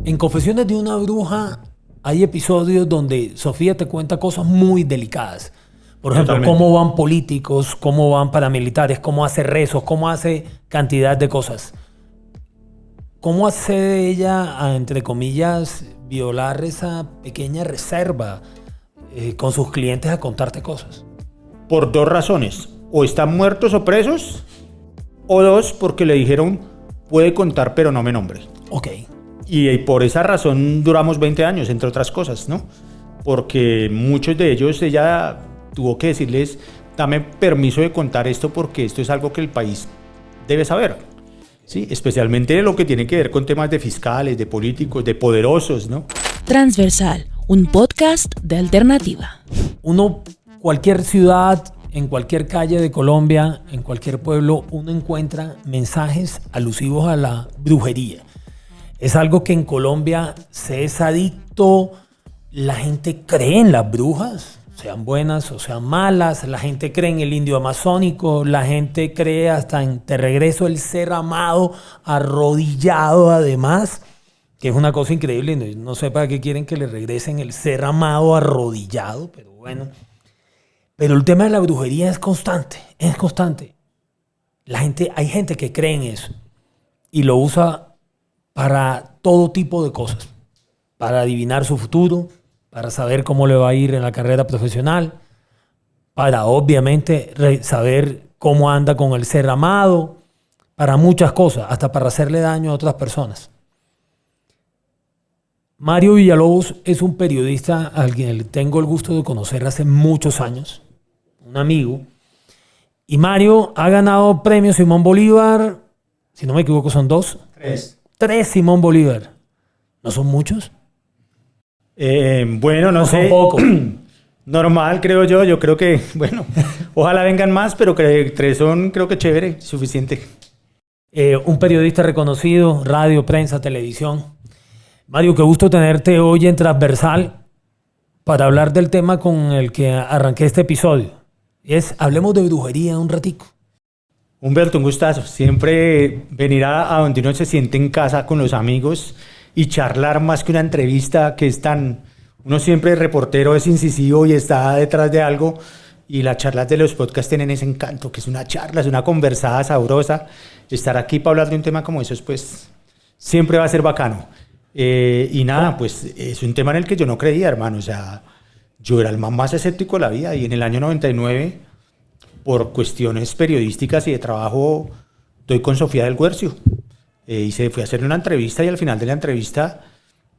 En Confesiones de una bruja hay episodios donde Sofía te cuenta cosas muy delicadas. Por ejemplo, Totalmente. cómo van políticos, cómo van paramilitares, cómo hace rezos, cómo hace cantidad de cosas. ¿Cómo accede ella a, entre comillas, violar esa pequeña reserva con sus clientes a contarte cosas? Por dos razones. O están muertos o presos, o dos, porque le dijeron, puede contar pero no me nombre. Ok. Y por esa razón duramos 20 años, entre otras cosas, ¿no? Porque muchos de ellos, ella tuvo que decirles, dame permiso de contar esto porque esto es algo que el país debe saber, ¿sí? Especialmente lo que tiene que ver con temas de fiscales, de políticos, de poderosos, ¿no? Transversal, un podcast de Alternativa. Cualquier ciudad, en cualquier calle de Colombia, en cualquier pueblo, uno encuentra mensajes alusivos a la brujería. Es algo que en Colombia se es adicto, la gente cree en las brujas, sean buenas o sean malas, la gente cree en el indio amazónico, la gente cree hasta en Te regreso el ser amado, arrodillado además, que es una cosa increíble, no sé para qué quieren que le regresen el ser amado arrodillado, pero bueno. Pero el tema de la brujería es constante, es constante. Hay gente que cree en eso y lo usa para todo tipo de cosas, para adivinar su futuro, para saber cómo le va a ir en la carrera profesional, para obviamente saber cómo anda con el ser amado, para muchas cosas, hasta para hacerle daño a otras personas. Mario Villalobos es un periodista al que tengo el gusto de conocer hace muchos años, un amigo, y Mario ha ganado premios Simón Bolívar, si no me equivoco son 2. 3 Simón Bolívar. ¿No son muchos? Bueno, no sé. Son pocos. Normal, creo yo. Yo creo que, bueno, ojalá vengan más, pero 3 son, creo que chévere, suficiente. Un periodista reconocido, radio, prensa, televisión. Mario, qué gusto tenerte hoy en Transversal para hablar del tema con el que arranqué este episodio. Hablemos de brujería un ratico. Humberto, un gustazo. Siempre venir a donde uno se siente en casa con los amigos y charlar más que una entrevista que es tan... Uno siempre, reportero, es incisivo y está detrás de algo, y las charlas de los podcasts tienen ese encanto, que es una charla, es una conversada sabrosa. Estar aquí para hablar de un tema como eso, pues siempre va a ser bacano. Y nada, pues es un tema en el que yo no creía, hermano. O sea, yo era el más escéptico de la vida, y en el año 99... por cuestiones periodísticas y de trabajo, doy con Sofía del Guercio. Fui a hacerle una entrevista, y al final de la entrevista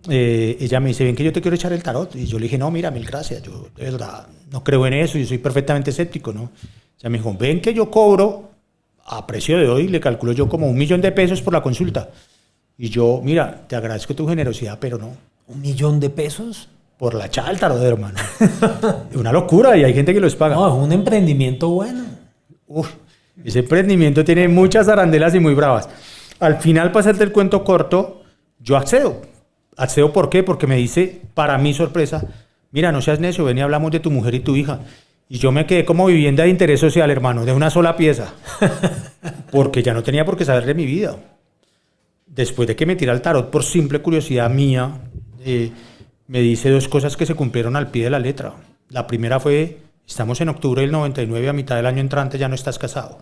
ella me dice, ven que yo te quiero echar el tarot. Y yo le dije, no, mira, mil gracias, yo de verdad no creo en eso, yo soy perfectamente escéptico, ¿no? Ella me dijo, ven que yo cobro, a precio de hoy, le calculo yo como $1.000.000 por la consulta. Y yo, mira, te agradezco tu generosidad, pero no. ¿$1.000.000? Por la echada del tarot, hermano. Es una locura, y hay gente que los paga. No, es un emprendimiento bueno. Ese emprendimiento tiene muchas arandelas y muy bravas. Al final, para hacerte el cuento corto, yo accedo. ¿Accedo por qué? Porque me dice, para mi sorpresa, mira, no seas necio, ven y hablamos de tu mujer y tu hija. Y yo me quedé como vivienda de interés social, hermano, de una sola pieza. Porque ya no tenía por qué saber de mi vida. Después de que me tira el tarot por simple curiosidad mía, me dice 2 cosas que se cumplieron al pie de la letra. La primera fue, estamos en octubre del 99, a mitad del año entrante ya no estás casado.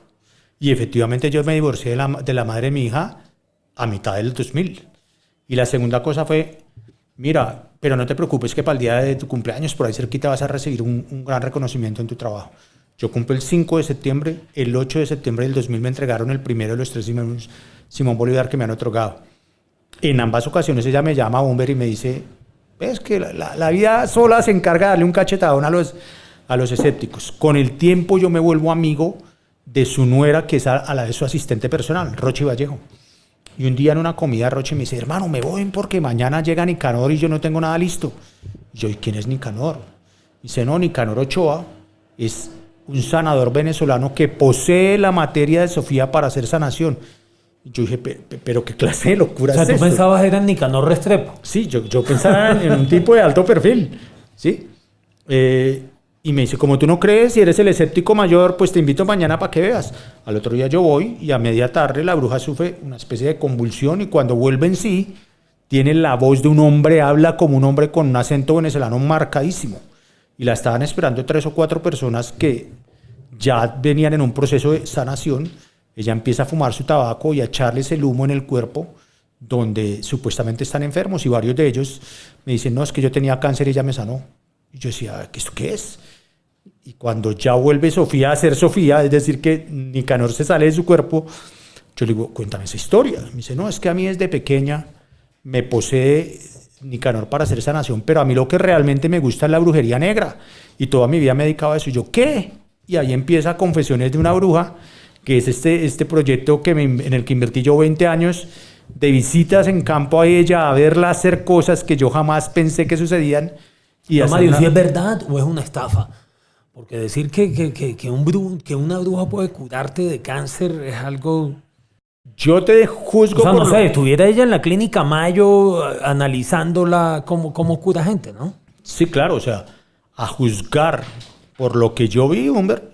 Y efectivamente yo me divorcié de la madre de mi hija a mitad del 2000. Y la segunda cosa fue, mira, pero no te preocupes que para el día de tu cumpleaños, por ahí cerquita, vas a recibir un gran reconocimiento en tu trabajo. Yo cumplo el 5 de septiembre, el 8 de septiembre del 2000 me entregaron el primero de los 3 Simón Bolívar que me han otorgado. En ambas ocasiones ella me llama a Humber y me dice, ves que la vida sola se encarga de darle un cachetadón a los escépticos. Con el tiempo yo me vuelvo amigo de su nuera, que es a la de su asistente personal, Rochi Vallejo. Y un día en una comida Rochi me dice, hermano, me voy porque mañana llega Nicanor y yo no tengo nada listo. Y yo, ¿y quién es Nicanor? Dice, no, Nicanor Ochoa es un sanador venezolano que posee la materia de Sofía para hacer sanación. Y yo dije, pero ¿qué clase de locura es esto? O sea, tú pensabas era en Nicanor Restrepo. Sí, yo pensaba en un tipo de alto perfil, ¿sí? Y me dice, como tú no crees y eres el escéptico mayor, pues te invito mañana para que veas. Al otro día yo voy y a media tarde la bruja sufre una especie de convulsión, y cuando vuelve en sí, tiene la voz de un hombre, habla como un hombre con un acento venezolano marcadísimo. Y la estaban esperando 3 o 4 personas que ya venían en un proceso de sanación. Ella empieza a fumar su tabaco y a echarles el humo en el cuerpo donde supuestamente están enfermos, y varios de ellos me dicen, no, es que yo tenía cáncer y ella me sanó. Y yo decía, ¿esto qué es? Y cuando ya vuelve Sofía a ser Sofía, es decir, que Nicanor se sale de su cuerpo, yo le digo, cuéntame esa historia. Me dice, no, es que a mí desde pequeña me posee Nicanor para hacer sanación, pero a mí lo que realmente me gusta es la brujería negra, y toda mi vida me he dedicado a eso. Y yo, ¿qué? Y ahí empieza Confesiones de una bruja, que es este proyecto en el que invertí yo 20 años, de visitas en campo a ella, a verla hacer cosas que yo jamás pensé que sucedían. Y no, Mario, ¿si es verdad o es una estafa? Porque decir que una bruja puede curarte de cáncer es algo... Yo te juzgo. O sea, no sé, estuviera ella en la clínica Mayo analizándola cómo cura gente, ¿no? Sí, claro, o sea, a juzgar por lo que yo vi, Humber,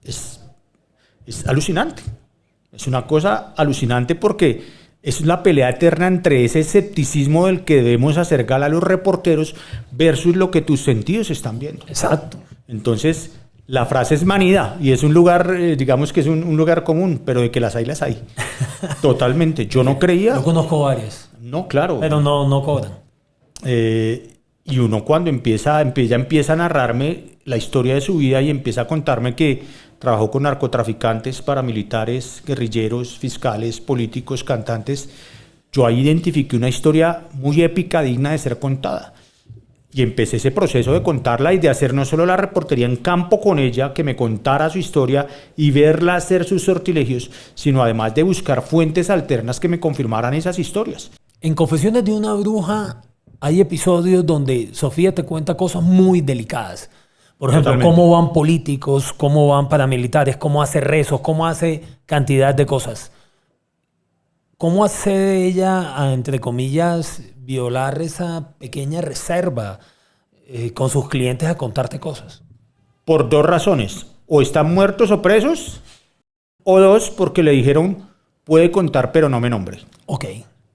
es alucinante. Es una cosa alucinante porque es la pelea eterna entre ese escepticismo del que debemos hacer gala los reporteros versus lo que tus sentidos están viendo. Exacto. Entonces, la frase es manida y es un lugar, digamos que es un lugar común, pero de que las hay, las hay. Totalmente. Yo no creía. Yo conozco varias. No, claro. Pero no cobran. Y uno cuando empieza a narrarme la historia de su vida y empieza a contarme que trabajó con narcotraficantes, paramilitares, guerrilleros, fiscales, políticos, cantantes, yo ahí identifiqué una historia muy épica, digna de ser contada. Y empecé ese proceso de contarla y de hacer no solo la reportería en campo con ella, que me contara su historia y verla hacer sus sortilegios, sino además de buscar fuentes alternas que me confirmaran esas historias. En Confesiones de una bruja hay episodios donde Sofía te cuenta cosas muy delicadas. Por ejemplo, Totalmente. Cómo van políticos, cómo van paramilitares, cómo hace rezos, cómo hace cantidad de cosas. ¿Cómo hace ella a, entre comillas, violar esa pequeña reserva con sus clientes a contarte cosas? Por 2 razones. O están muertos o presos, o 2, porque le dijeron, puede contar, pero no me nombre. Ok.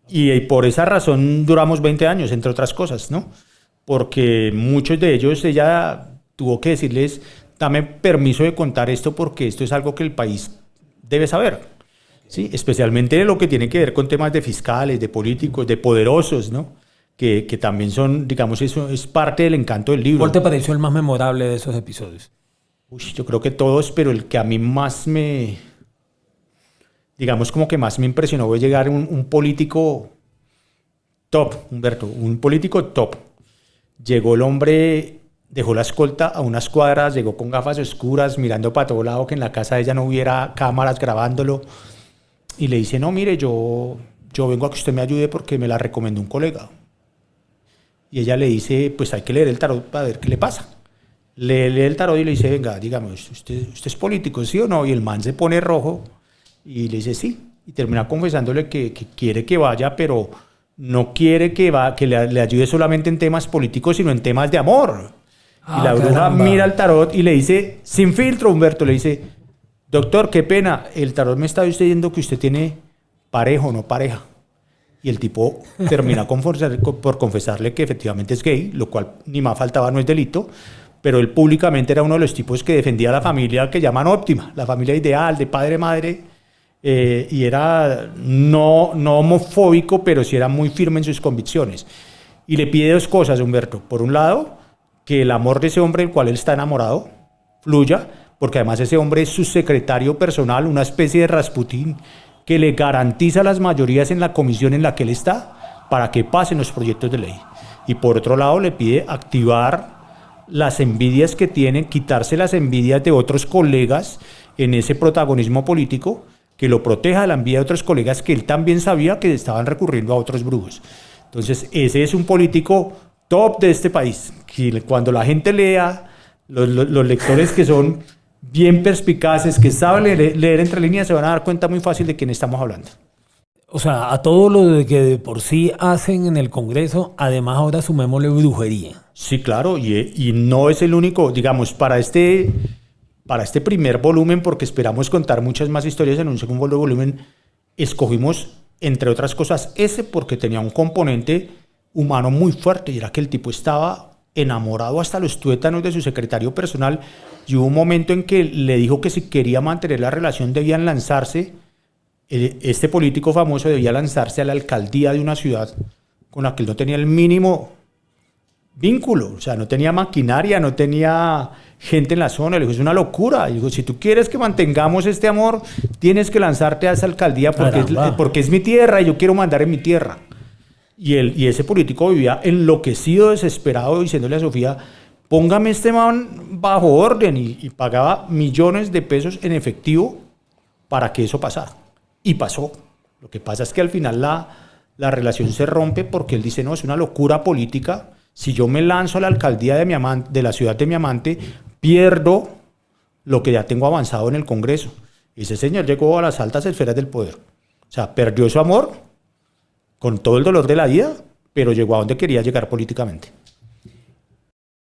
Y por esa razón duramos 20 años, entre otras cosas, ¿no? Porque muchos de ellos, ella tuvo que decirles, dame permiso de contar esto porque esto es algo que el país debe saber, ¿sí? Especialmente lo que tiene que ver con temas de fiscales, de políticos, de poderosos, ¿no? Que también son, digamos, eso es parte del encanto del libro. ¿Cuál te pareció el más memorable de esos episodios? Yo creo que todos, pero el que a mí más digamos como que más me impresionó fue llegar un político top, Humberto, un político top. Llegó el hombre, dejó la escolta a unas cuadras, llegó con gafas oscuras, mirando para todo lado, que en la casa de ella no hubiera cámaras grabándolo, y le dice, no, mire, yo vengo a que usted me ayude porque me la recomendó un colega. Y ella le dice, pues hay que leer el tarot para ver qué le pasa. Lee el tarot y le dice, venga, dígame, ¿usted es político, sí o no? Y el man se pone rojo y le dice, sí. Y termina confesándole que quiere que vaya, pero no quiere que le ayude solamente en temas políticos, sino en temas de amor. Y la bruja caramba. mira el tarot y le dice, sin filtro, Humberto, le dice, doctor, qué pena, el tarot me está diciendo que usted tiene pareja o no pareja. Y el tipo termina por confesarle que efectivamente es gay, lo cual ni más faltaba, no es delito, pero él públicamente era uno de los tipos que defendía la familia que llaman óptima, la familia ideal, de padre, madre, y era no homofóbico, pero sí era muy firme en sus convicciones. Y le pide 2 cosas, Humberto. Por un lado, que el amor de ese hombre del cual él está enamorado fluya, porque además ese hombre es su secretario personal, una especie de Rasputín, que le garantiza las mayorías en la comisión en la que él está para que pasen los proyectos de ley. Y por otro lado le pide activar las envidias que tienen, quitarse las envidias de otros colegas en ese protagonismo político, que lo proteja de la envidia de otros colegas que él también sabía que estaban recurriendo a otros brujos. Entonces ese es un político top de este país, que cuando la gente lea, los lectores que son bien perspicaces, que saben leer entre líneas, se van a dar cuenta muy fácil de quién estamos hablando. O sea, a todo lo de que de por sí hacen en el Congreso, además ahora sumémosle brujería. Sí, claro, y no es el único, digamos, para este primer volumen, porque esperamos contar muchas más historias en un segundo volumen, escogimos entre otras cosas ese, porque tenía un componente humano muy fuerte, y era que el tipo estaba enamorado hasta los tuétanos de su secretario personal, y hubo un momento en que le dijo que si quería mantener la relación debían lanzarse, este político famoso debía lanzarse a la alcaldía de una ciudad con la que él no tenía el mínimo vínculo, o sea, no tenía maquinaria, no tenía gente en la zona. Le dijo, es una locura. Y dijo, si tú quieres que mantengamos este amor, tienes que lanzarte a esa alcaldía porque es mi tierra y yo quiero mandar en mi tierra. Y ese político vivía enloquecido, desesperado, diciéndole a Sofía, póngame este man bajo orden, y pagaba millones de pesos en efectivo para que eso pasara. Y pasó. Lo que pasa es que al final la relación se rompe porque él dice, no, es una locura política. Si yo me lanzo a la alcaldía de la ciudad de mi amante, pierdo lo que ya tengo avanzado en el Congreso. Y ese señor llegó a las altas esferas del poder. O sea, perdió su amor con todo el dolor de la vida, pero llegó a donde quería llegar políticamente.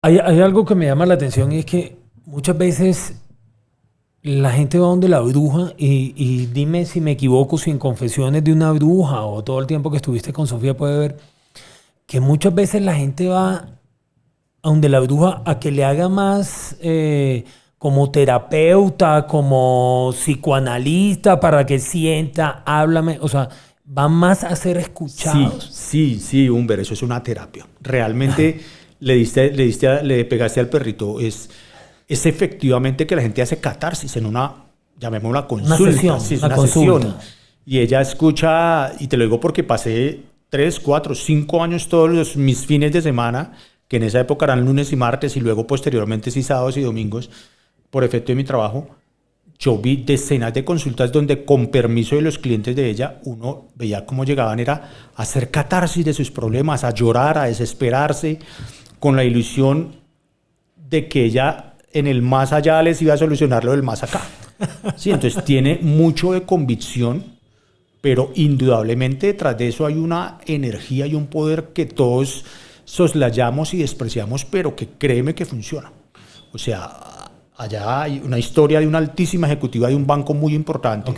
Hay algo que me llama la atención, y es que muchas veces la gente va donde la bruja, y dime si me equivoco, si en Confesiones de una bruja o todo el tiempo que estuviste con Sofía puede ver que muchas veces la gente va a donde la bruja a que le haga más como terapeuta, como psicoanalista, para que sienta, háblame, o sea, van más a ser escuchados. Sí, Humber, eso es una terapia. Realmente le pegaste al perrito. Es efectivamente que la gente hace catarsis en una, llamémosla consulta. Una sesión, sí, es una una consulta. sesión. Y ella escucha, y te lo digo porque pasé 3, 4, 5 años todos mis fines de semana, que en esa época eran lunes y martes, y luego posteriormente sí sábados y domingos, por efecto de mi trabajo. Yo vi decenas de consultas donde, con permiso de los clientes de ella, uno veía cómo llegaban era a hacer catarsis de sus problemas, a llorar, a desesperarse, con la ilusión de que ella en el más allá les iba a solucionar lo del más acá. Sí, entonces tiene mucho de convicción, pero indudablemente detrás de eso hay una energía y un poder que todos soslayamos y despreciamos, pero que créeme que funciona. O sea, allá hay una historia de una altísima ejecutiva de un banco muy importante,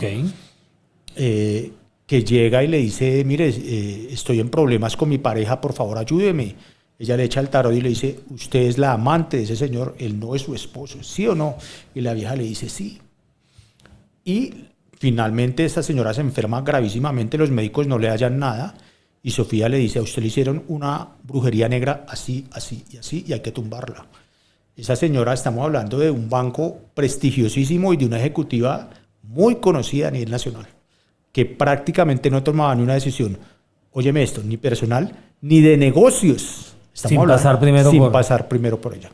que llega y le dice, mire, estoy en problemas con mi pareja, por favor ayúdeme. Ella le echa el tarot y le dice, usted es la amante de ese señor, él no es su esposo, ¿sí o no? Y la vieja le dice, sí. Y finalmente esta señora se enferma gravísimamente, los médicos no le hallan nada, y Sofía le dice, a usted le hicieron una brujería negra así, así y así, y hay que tumbarla. Esa señora, estamos hablando de un banco prestigiosísimo y de una ejecutiva muy conocida a nivel nacional, que prácticamente no tomaba ni una decisión, óyeme esto, ni personal, ni de negocios. Sin pasar primero por ella.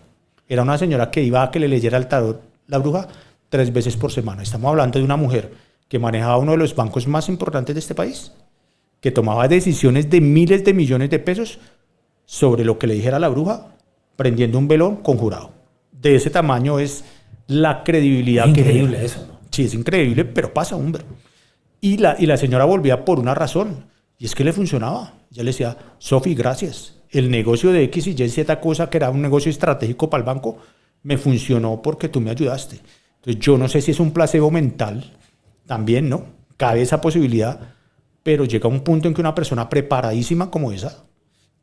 Era una señora que iba a que le leyera el tarot la bruja 3 veces por semana. Estamos hablando de una mujer que manejaba uno de los bancos más importantes de este país, que tomaba decisiones de miles de millones de pesos sobre lo que le dijera la bruja, prendiendo un velón conjurado. De ese tamaño es la credibilidad. Es increíble eso, ¿no? Sí, es increíble, pero pasa, hombre. Y la señora volvía por una razón, y es que le funcionaba. Ella le decía, Sofi, gracias. El negocio de X y Y, Z cosa, que era un negocio estratégico para el banco, me funcionó porque tú me ayudaste. Entonces, yo no sé si es un placebo mental, también, ¿no? Cabe esa posibilidad, pero llega un punto en que una persona preparadísima como esa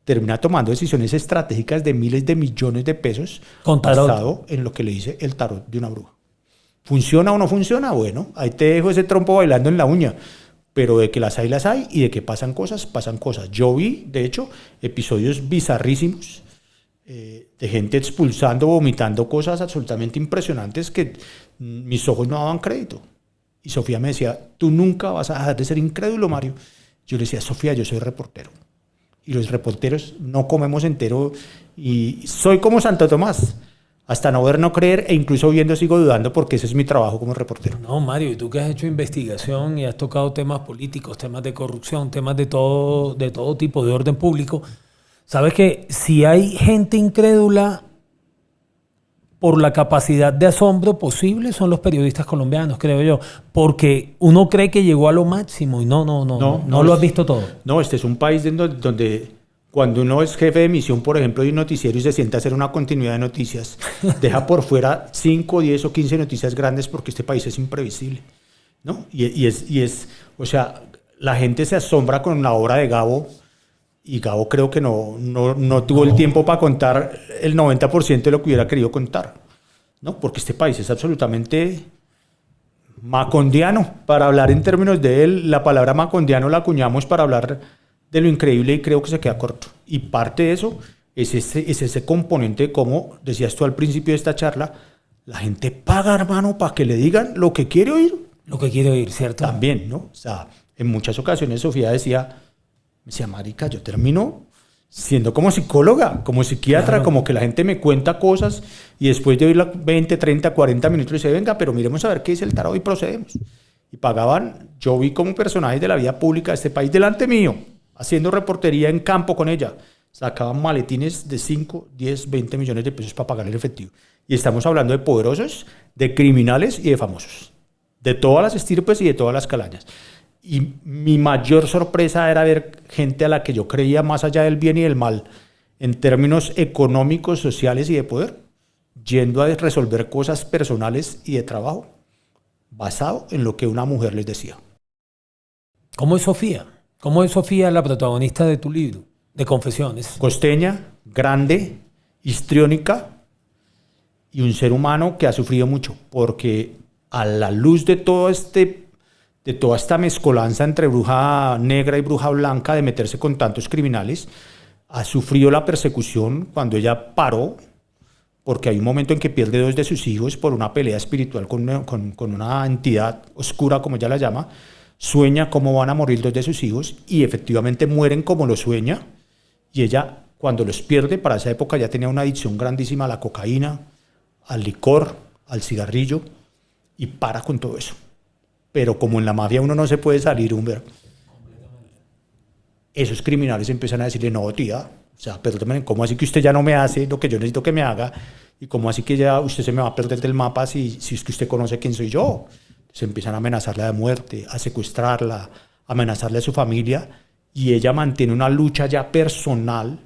termina tomando decisiones estratégicas de miles de millones de pesos basado en lo que le dice el tarot de una bruja. ¿Funciona o no funciona? Bueno, ahí te dejo ese trompo bailando en la uña. Pero de que las hay, y de que pasan cosas, pasan cosas. Yo vi, de hecho, episodios bizarrísimos de gente expulsando, vomitando cosas absolutamente impresionantes que mis ojos no daban crédito. Y Sofía me decía, tú nunca vas a dejar de ser incrédulo, Mario. Yo le decía, Sofía, yo soy reportero. Y los reporteros no comemos entero, y soy como Santo Tomás. Hasta no ver, no creer, e incluso viendo sigo dudando, porque ese es mi trabajo como reportero. No, Mario, y tú que has hecho investigación y has tocado temas políticos, temas de corrupción, temas de todo tipo, de orden público, sabes que si hay gente incrédula por la capacidad de asombro posible, son los periodistas colombianos, creo yo, porque uno cree que llegó a lo máximo y no lo has visto todo. No, este es un país donde cuando uno es jefe de emisión, por ejemplo, de un noticiero y se sienta a hacer una continuidad de noticias, deja por fuera 5, 10 o 15 noticias grandes, porque este país es imprevisible, ¿no? Y es, o sea, la gente se asombra con la obra de Gabo, y Gabo creo que no tuvo el tiempo para contar el 90% de lo que hubiera querido contar, ¿no? Porque este país es absolutamente macondiano. Para hablar en términos de él, la palabra macondiano la acuñamos para hablar de lo increíble y creo que se queda corto. Y parte de eso es ese componente de cómo, decías tú al principio de esta charla, la gente paga, hermano, para que le digan lo que quiere oír. Lo que quiere oír, ¿cierto? También, ¿no? O sea, en muchas ocasiones Sofía me decía, marica, yo termino siendo como psicóloga, como psiquiatra, claro. Como que la gente me cuenta cosas y después de oírla 20, 30, 40 minutos dice, venga, pero miremos a ver qué dice el tarot y procedemos. Y pagaban, yo vi como personajes de la vida pública de este país delante mío, haciendo reportería en campo con ella. Sacaban maletines de 5, 10, 20 millones de pesos para pagar el efectivo. Y estamos hablando de poderosos, de criminales y de famosos. De todas las estirpes y de todas las calañas. Y mi mayor sorpresa era ver gente a la que yo creía más allá del bien y del mal, en términos económicos, sociales y de poder, yendo a resolver cosas personales y de trabajo, basado en lo que una mujer les decía. ¿Cómo es Sofía? ¿Cómo es Sofía la protagonista de tu libro, de Confesiones? Costeña, grande, histriónica y un ser humano que ha sufrido mucho, porque a la luz de toda esta mezcolanza entre bruja negra y bruja blanca de meterse con tantos criminales, ha sufrido la persecución cuando ella paró, porque hay un momento en que pierde 2 de sus hijos por una pelea espiritual con una entidad oscura, como ella la llama, sueña cómo van a morir 2 de sus hijos y efectivamente mueren como lo sueña, y ella cuando los pierde, para esa época ya tenía una adicción grandísima a la cocaína, al licor, al cigarrillo, y para con todo eso. Pero como en la mafia uno no se puede salir, Humber, esos criminales empiezan a decirle, no, tía, o sea, perdóneme, ¿cómo así que usted ya no me hace lo que yo necesito que me haga? ¿Y cómo así que ya usted se me va a perder del mapa si es que usted conoce quién soy yo? Se empiezan a amenazarla de muerte, a secuestrarla, a amenazarle a su familia, y ella mantiene una lucha ya personal,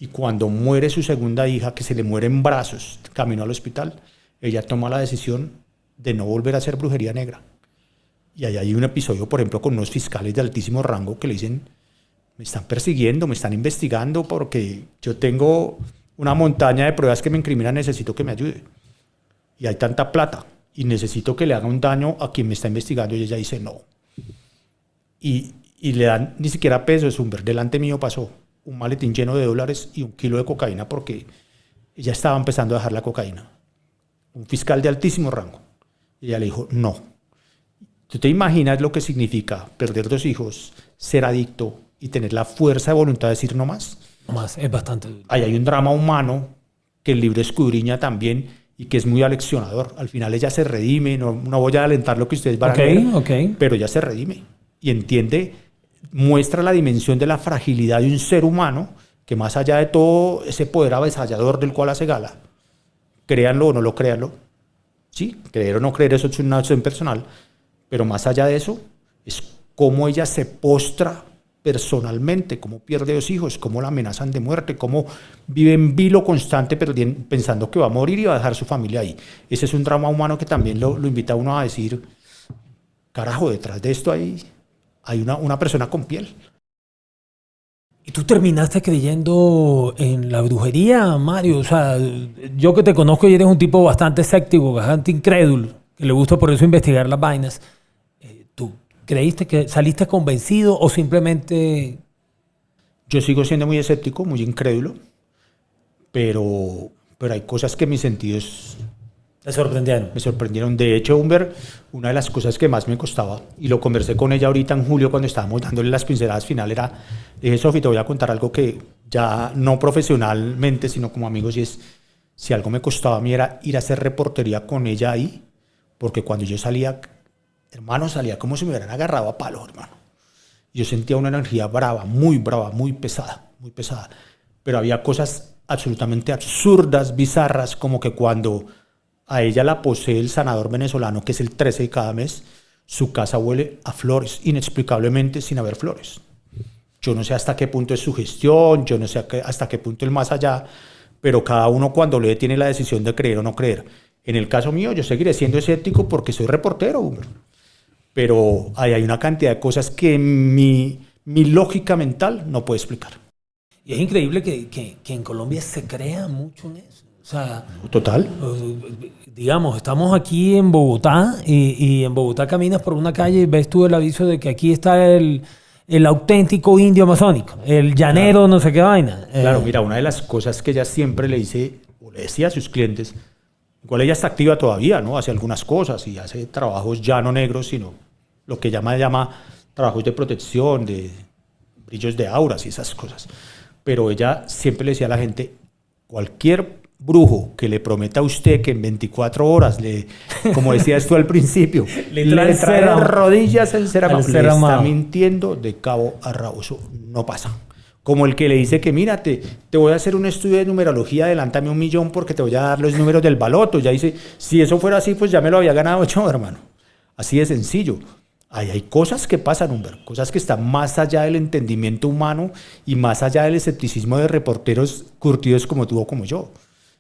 y cuando muere su segunda hija, que se le muere en brazos, camino al hospital, ella toma la decisión de no volver a hacer brujería negra. Y ahí hay un episodio, por ejemplo, con unos fiscales de altísimo rango que le dicen, me están persiguiendo, me están investigando porque yo tengo una montaña de pruebas que me incriminan, necesito que me ayude. Y hay tanta plata y necesito que le haga un daño a quien me está investigando, y ella dice no. Y le dan ni siquiera pesos, Humber. Delante mío pasó un maletín lleno de dólares y 1 kilo de cocaína porque ella estaba empezando a dejar la cocaína. Un fiscal de altísimo rango. Y ella le dijo no. ¿Tú te imaginas lo que significa perder 2 hijos, ser adicto y tener la fuerza de voluntad de decir no más? No más, es bastante duro. Ahí hay un drama humano que el libro escudriña también y que es muy aleccionador. Al final ella se redime, no voy a alentar lo que ustedes van a leer, pero ella se redime y entiende, muestra la dimensión de la fragilidad de un ser humano que más allá de todo ese poder avasallador del cual hace gala, créanlo o no lo créanlo, sí, creer o no creer, eso es una acción personal, pero más allá de eso, es cómo ella se postra personalmente, cómo pierde 2 hijos, cómo la amenazan de muerte, cómo vive en vilo constante pensando que va a morir y va a dejar su familia ahí. Ese es un drama humano que también lo invita a uno a decir, carajo, detrás de esto hay una persona con piel. ¿Y tú terminaste creyendo en la brujería, Mario? O sea, yo que te conozco y eres un tipo bastante escéptico, bastante incrédulo, que le gusta por eso investigar las vainas. ¿Tú creíste que saliste convencido o simplemente...? Yo sigo siendo muy escéptico, muy incrédulo, pero hay cosas que mis sentidos ¿Te sorprendieron? me sorprendieron. De hecho, Humber, una de las cosas que más me costaba, y lo conversé con ella ahorita en julio cuando estábamos dándole las pinceladas final, era, le dije, Sofi, te voy a contar algo que ya no profesionalmente, sino como amigos, y es, si algo me costaba a mí era ir a hacer reportería con ella ahí, porque cuando yo salía, hermano, salía como si me hubieran agarrado a palos, hermano. Yo sentía una energía brava, muy pesada, pero había cosas absolutamente absurdas, bizarras, como que cuando a ella la posee el sanador venezolano, que es el 13 de cada mes, su casa huele a flores, inexplicablemente sin haber flores. Yo no sé hasta qué punto es sugestión, yo no sé hasta qué punto el más allá, pero cada uno cuando lee tiene la decisión de creer o no creer. En el caso mío, yo seguiré siendo escéptico porque soy reportero, Humber. pero hay una cantidad de cosas que mi lógica mental no puede explicar. Y es increíble que en Colombia se crea mucho en eso. O sea, Total. digamos, estamos aquí en Bogotá y en Bogotá caminas por una calle y ves tú el aviso de que aquí está el auténtico indio amazónico, el llanero, claro, no sé qué vaina. Claro, mira, una de las cosas que ella siempre le dice, o le decía a sus clientes, igual ella está activa todavía, ¿no? Hace algunas cosas y hace trabajos ya no negros, sino lo que llama trabajos de protección, de brillos de auras y esas cosas. Pero ella siempre le decía a la gente, cualquier brujo que le prometa a usted que en 24 horas, como decías tú al principio, le trae rodillas el ser amado, le está mintiendo de cabo a rabo. Eso no pasa. Como el que le dice que mira, te voy a hacer un estudio de numerología, adelántame 1 millón porque te voy a dar los números del baloto. Ya dice, si eso fuera así, pues ya me lo había ganado yo, hermano. Así de sencillo. Hay cosas que pasan, Humberto, cosas que están más allá del entendimiento humano y más allá del escepticismo de reporteros curtidos como tú o como yo.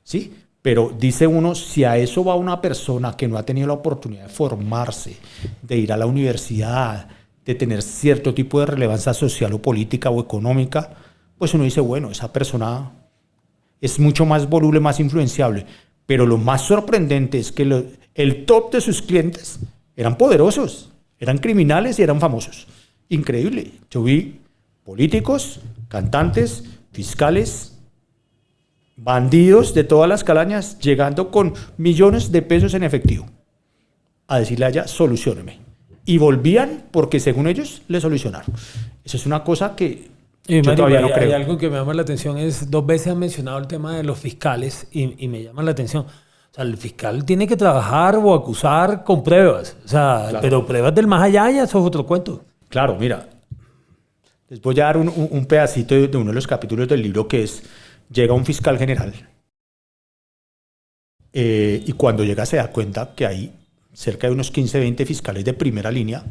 ¿Sí? Pero dice uno, si a eso va una persona que no ha tenido la oportunidad de formarse, de ir a la universidad, de tener cierto tipo de relevancia social o política o económica, pues uno dice, bueno, esa persona es mucho más voluble, más influenciable. Pero lo más sorprendente es que el top de sus clientes eran poderosos, eran criminales y eran famosos. Increíble. Yo vi políticos, cantantes, fiscales, bandidos de todas las calañas llegando con millones de pesos en efectivo a decirle a ella, solucióneme. Y volvían porque según ellos le solucionaron. Eso es una cosa que yo todavía no creo. Hay algo que me llama la atención, es 2 veces han mencionado el tema de los fiscales y me llama la atención. O sea, el fiscal tiene que trabajar o acusar con pruebas. O sea, claro, pero pruebas del más allá ya eso es otro cuento. Claro, mira, les voy a dar un pedacito de uno de los capítulos del libro que es, llega un fiscal general y cuando llega se da cuenta que hay cerca de unos 15, 20 fiscales de primera línea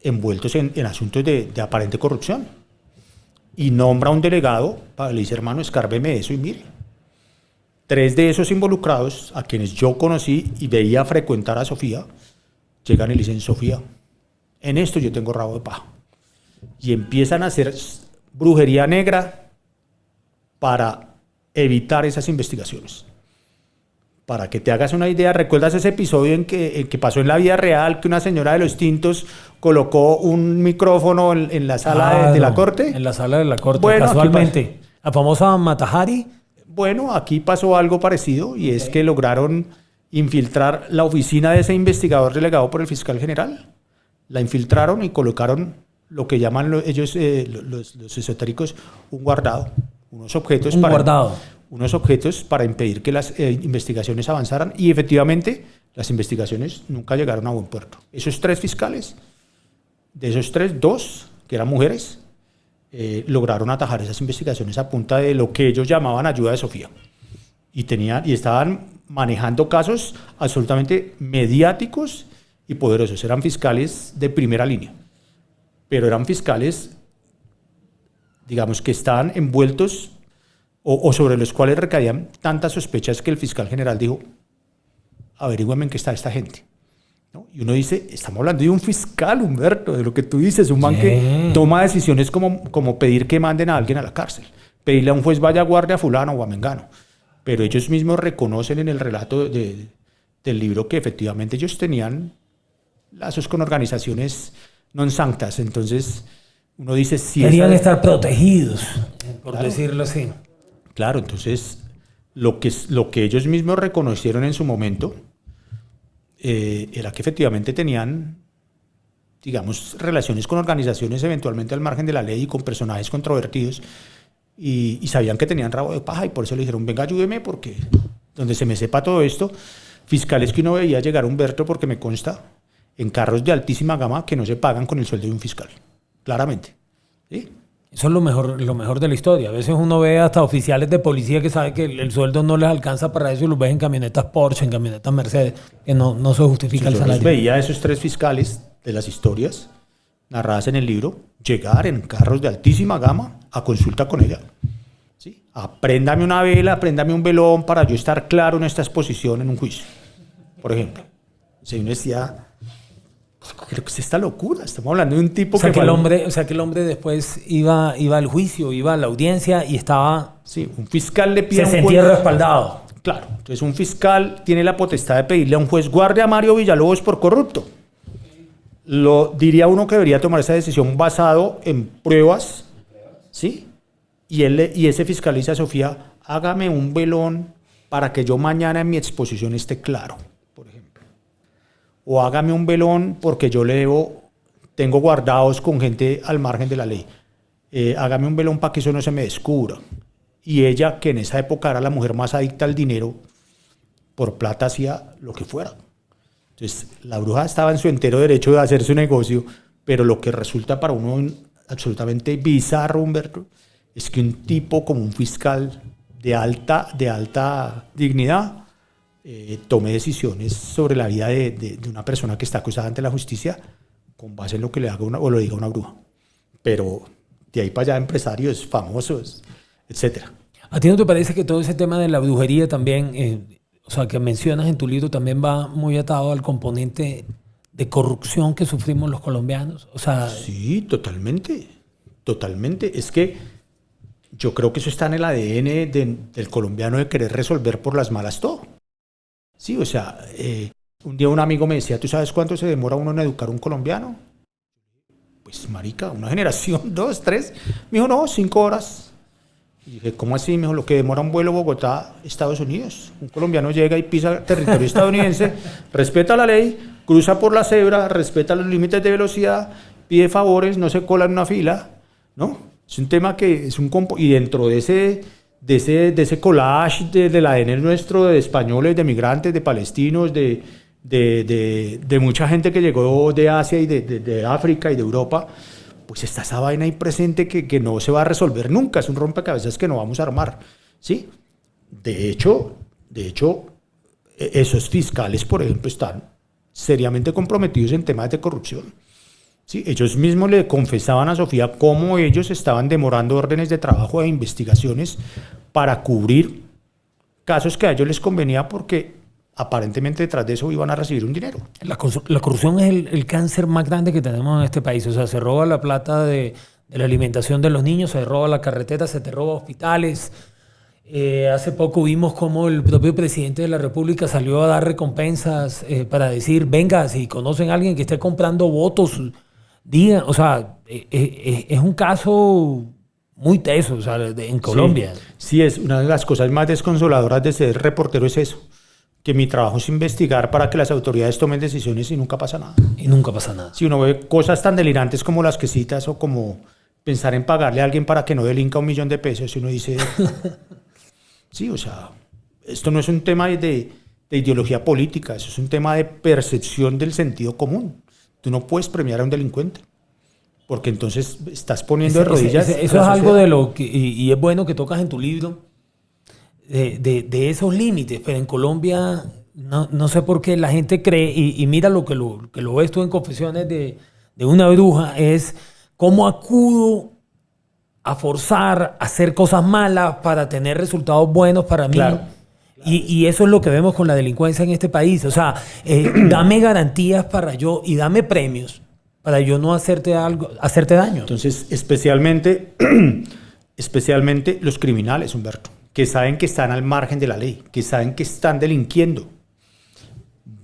envueltos en asuntos de aparente corrupción. Y nombra a un delegado, le dice, hermano, escárbeme eso y mire. 3 de esos involucrados, a quienes yo conocí y veía frecuentar a Sofía, llegan y le dicen, Sofía, en esto yo tengo rabo de paja. Y empiezan a hacer brujería negra para evitar esas investigaciones. Para que te hagas una idea, ¿recuerdas ese episodio en que pasó en la vida real, que una señora de los tintos colocó un micrófono en la sala de la corte? En la sala de la corte, bueno, casualmente. La famosa Matajari. Bueno, aquí pasó algo parecido y es que lograron infiltrar la oficina de ese investigador delegado por el fiscal general. La infiltraron y colocaron lo que llaman ellos, los esotéricos, un guardado. Unos objetos para impedir que las investigaciones avanzaran y efectivamente las investigaciones nunca llegaron a buen puerto. Esos 3 fiscales, de esos 3, 2 que eran mujeres, lograron atajar esas investigaciones a punta de lo que ellos llamaban ayuda de Sofía. Y estaban manejando casos absolutamente mediáticos y poderosos. Eran fiscales de primera línea, pero eran fiscales, digamos, que estaban envueltos o sobre los cuales recaían tantas sospechas que el fiscal general dijo, averígüenme en qué está esta gente. ¿No? Y uno dice, estamos hablando de un fiscal, Humberto, de lo que tú dices, un man que toma decisiones como pedir que manden a alguien a la cárcel, pedirle a un juez vaya a guardia a fulano o a mengano. Pero ellos mismos reconocen en el relato del libro que efectivamente ellos tenían lazos con organizaciones non sanctas. Entonces uno dice, si querían estar protegidos, por claro, decirlo así. Claro, entonces lo que ellos mismos reconocieron en su momento era que efectivamente tenían, digamos, relaciones con organizaciones eventualmente al margen de la ley y con personajes controvertidos y sabían que tenían rabo de paja y por eso le dijeron, venga, ayúdeme porque donde se me sepa todo esto, fiscales que uno veía llegar, Humberto, porque me consta, en carros de altísima gama que no se pagan con el sueldo de un fiscal, claramente. ¿Sí? Eso es lo mejor de la historia. A veces uno ve hasta oficiales de policía que sabe que el sueldo no les alcanza para eso y los ves en camionetas Porsche, en camionetas Mercedes, que no se justifica el salario. Yo veía a esos 3 fiscales de las historias narradas en el libro llegar en carros de altísima gama a consulta con ella. ¿Sí? Apréndame una vela, apréndame un velón para yo estar claro en esta exposición en un juicio, por ejemplo. Si uno decía, Creo que es esta locura. Estamos hablando de un tipo O sea, que... que el hombre después iba al juicio, iba a la audiencia y estaba... Sí, un fiscal le pide Se a un sentía juez... respaldado. Claro, entonces un fiscal tiene la potestad de pedirle a un juez guarde a Mario Villalobos por corrupto. Diría uno que debería tomar esa decisión basado en pruebas, ¿sí? Y ese fiscal dice a Sofía, hágame un velón para que yo mañana en mi exposición esté claro, por ejemplo. O hágame un velón porque yo tengo guardados con gente al margen de la ley. Hágame un velón para que eso no se me descubra. Y ella, que en esa época era la mujer más adicta al dinero, por plata hacía lo que fuera. Entonces, la bruja estaba en su entero derecho de hacer su negocio, pero lo que resulta para uno absolutamente bizarro, Humberto, es que un tipo como un fiscal de alta dignidad tome decisiones sobre la vida de una persona que está acusada ante la justicia con base en lo que le haga o lo diga una bruja. Pero de ahí para allá empresarios famosos, etcétera. ¿A ti no te parece que todo ese tema de la brujería también, o sea, que mencionas en tu libro, también va muy atado al componente de corrupción que sufrimos los colombianos? O sea, sí, totalmente, totalmente. Es que yo creo que eso está en el ADN del colombiano de querer resolver por las malas todo. Sí, o sea, un día un amigo me decía, ¿tú sabes cuánto se demora uno en educar a un colombiano? Pues, marica, una generación, 2, 3. Me dijo, no, 5 horas. Y dije, ¿cómo así? Me dijo, lo que demora un vuelo Bogotá-Estados Unidos. Un colombiano llega y pisa territorio estadounidense, respeta la ley, cruza por la cebra, respeta los límites de velocidad, pide favores, no se cola en una fila, ¿no? Es un tema que es y dentro de ese collage del ADN nuestro, de españoles, de migrantes, de palestinos, de mucha gente que llegó de Asia y de África y de Europa, pues está esa vaina ahí presente que no se va a resolver nunca, es un rompecabezas que no vamos a armar, ¿sí? De hecho, esos fiscales, por ejemplo, están seriamente comprometidos en temas de corrupción. Sí, ellos mismos le confesaban a Sofía cómo ellos estaban demorando órdenes de trabajo e investigaciones para cubrir casos que a ellos les convenía porque aparentemente detrás de eso iban a recibir un dinero. la corrupción es el cáncer más grande que tenemos en este país. O sea, se roba la plata de la alimentación de los niños, se roba la carretera, se te roba hospitales. Hace poco vimos cómo el propio presidente de la República salió a dar recompensas para decir, venga, si conocen a alguien que esté comprando votos, digan. O sea, es un caso muy teso, o sea, en Colombia. Sí, es una de las cosas más desconsoladoras de ser reportero es eso, que mi trabajo es investigar para que las autoridades tomen decisiones y nunca pasa nada. Y nunca pasa nada. Si uno ve cosas tan delirantes como las que citas o como pensar en pagarle a alguien para que no delinca $1 millón de pesos, y uno dice, sí, o sea, esto no es un tema de ideología política, eso es un tema de percepción del sentido común. Tú no puedes premiar a un delincuente, porque entonces estás poniendo de rodillas. Eso es algo de lo que, y es bueno que tocas en tu libro, de esos límites, pero en Colombia no sé por qué la gente cree, y mira lo que lo ves tú en Confesiones de una bruja, es cómo acudo a forzar a hacer cosas malas para tener resultados buenos para mí. Claro. Y eso es lo que vemos con la delincuencia en este país. O sea, dame garantías y dame premios para yo no hacerte daño. Entonces, especialmente los criminales, Humberto, que saben que están al margen de la ley, que saben que están delinquiendo,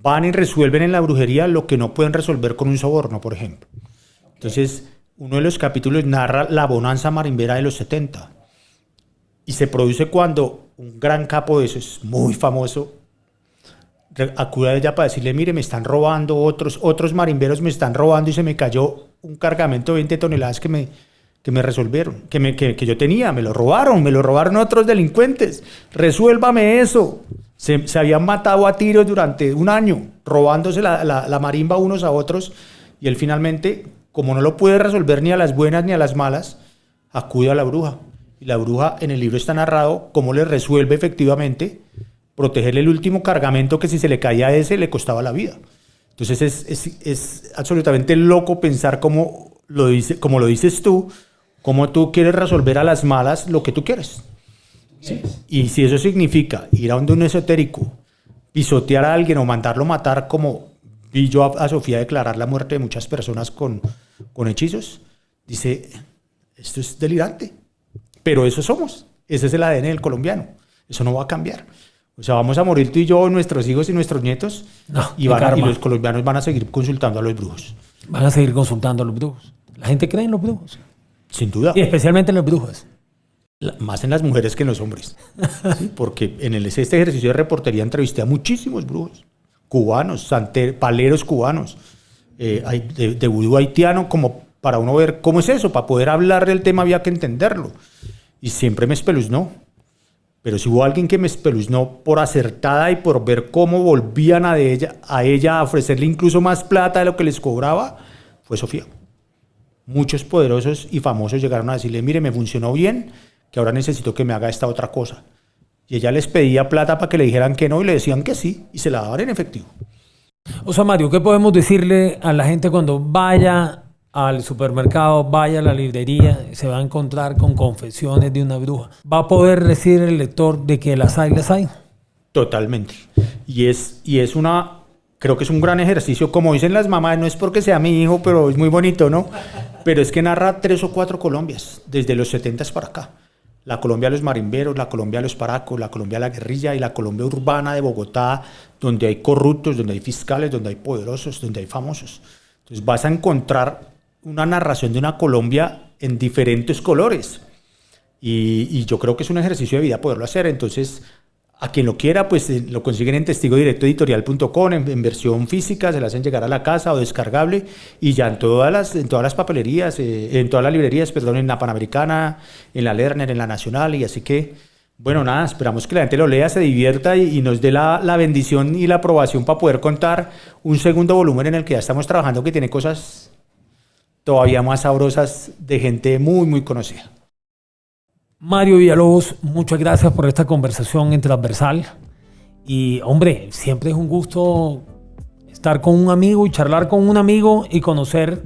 van y resuelven en la brujería lo que no pueden resolver con un soborno, por ejemplo. Entonces, uno de los capítulos narra la bonanza marimbera de los 70 y se produce cuando un gran capo de esos, muy famoso, acude a ella para decirle, mire, me están robando, otros marimberos me están robando y se me cayó un cargamento de 20 toneladas que me resolvieron, que yo tenía, me lo robaron otros delincuentes, resuélvame eso. Se habían matado a tiros durante un año, robándose la marimba unos a otros, y él finalmente, como no lo puede resolver ni a las buenas ni a las malas, acude a la bruja. Y la bruja, en el libro está narrado cómo le resuelve efectivamente protegerle el último cargamento que si se le caía a ese le costaba la vida. Entonces es absolutamente loco pensar como lo dices tú, cómo tú quieres resolver a las malas lo que tú quieres. ¿Sí? Y si eso significa ir a donde un esotérico, pisotear a alguien o mandarlo matar como vi yo a Sofía declarar la muerte de muchas personas con hechizos. Dice, esto es delirante, pero eso somos, ese es el ADN del colombiano, eso no va a cambiar. O sea, vamos a morir tú y yo, nuestros hijos y nuestros nietos, y los colombianos van a seguir consultando a los brujos. Van a seguir consultando a los brujos. La gente cree en los brujos. Sin duda. Y especialmente en los brujos. Más en las mujeres que en los hombres. ¿Sí? Porque en este ejercicio de reportería entrevisté a muchísimos brujos. Cubanos, paleros cubanos. De vudú haitiano, como para uno ver cómo es eso. Para poder hablar del tema había que entenderlo. Y siempre me espeluznó. Pero si hubo alguien que me espeluznó por acertada y por ver cómo volvían a ella a ofrecerle incluso más plata de lo que les cobraba, fue Sofía. Muchos poderosos y famosos llegaron a decirle, mire, me funcionó bien, que ahora necesito que me haga esta otra cosa. Y ella les pedía plata para que le dijeran que no y le decían que sí, y se la daban en efectivo. O sea, Mario, ¿qué podemos decirle a la gente cuando vaya al supermercado, vaya a la librería, se va a encontrar con confesiones de una bruja? ¿Va a poder decir el lector de que las hay? Totalmente. Y es creo que es un gran ejercicio, como dicen las mamás, no es porque sea mi hijo, pero es muy bonito, ¿no? Pero es que narra 3 o 4 Colombias, desde los 70s para acá. La Colombia de los marimberos, la Colombia de los paracos, la Colombia de la guerrilla y la Colombia urbana de Bogotá, donde hay corruptos, donde hay fiscales, donde hay poderosos, donde hay famosos. Entonces vas a encontrar una narración de una Colombia en diferentes colores. Y yo creo que es un ejercicio de vida poderlo hacer. Entonces, a quien lo quiera, pues lo consiguen en testigodirectoeditorial.com, en versión física, se la hacen llegar a la casa o descargable, y ya en todas las papelerías, en todas las librerías, perdón, en la Panamericana, en la Lerner, en la Nacional, y así que, bueno, nada, esperamos que la gente lo lea, se divierta y nos dé la bendición y la aprobación para poder contar un segundo volumen en el que ya estamos trabajando, que tiene cosas todavía más sabrosas de gente muy, muy conocida. Mario Villalobos, muchas gracias por esta conversación transversal. Y, hombre, siempre es un gusto estar con un amigo y charlar con un amigo y conocer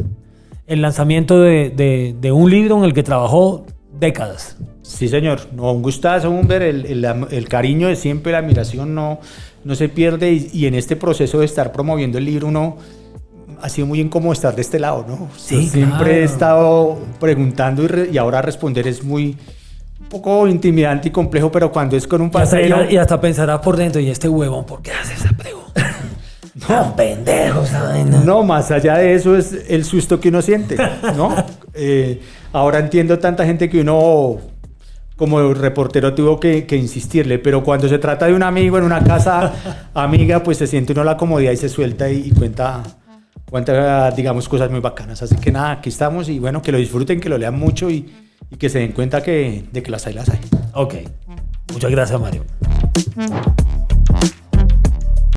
el lanzamiento de un libro en el que trabajó décadas. Sí, señor. No, un gustazo, Humber. El cariño de siempre, la admiración no se pierde. Y en este proceso de estar promoviendo el libro, uno ha sido muy incómodo estar de este lado, ¿no? Sí, siempre claro. he estado preguntando y ahora responder es un poco intimidante y complejo, pero cuando es con un parcero... Y hasta pensarás por dentro, ¿y este huevón por qué hace esa pregunta? No, pendejo, ¿sabes? No, más allá de eso es el susto que uno siente, ¿no? Ahora entiendo tanta gente que uno, como reportero, tuvo que insistirle, pero cuando se trata de un amigo en una casa amiga, pues se siente uno la comodidad y se suelta y cuenta, digamos, cosas muy bacanas. Así que nada, aquí estamos y bueno, que lo disfruten, que lo lean mucho y que se den cuenta de que las hay. Ok. Muchas gracias, Mario.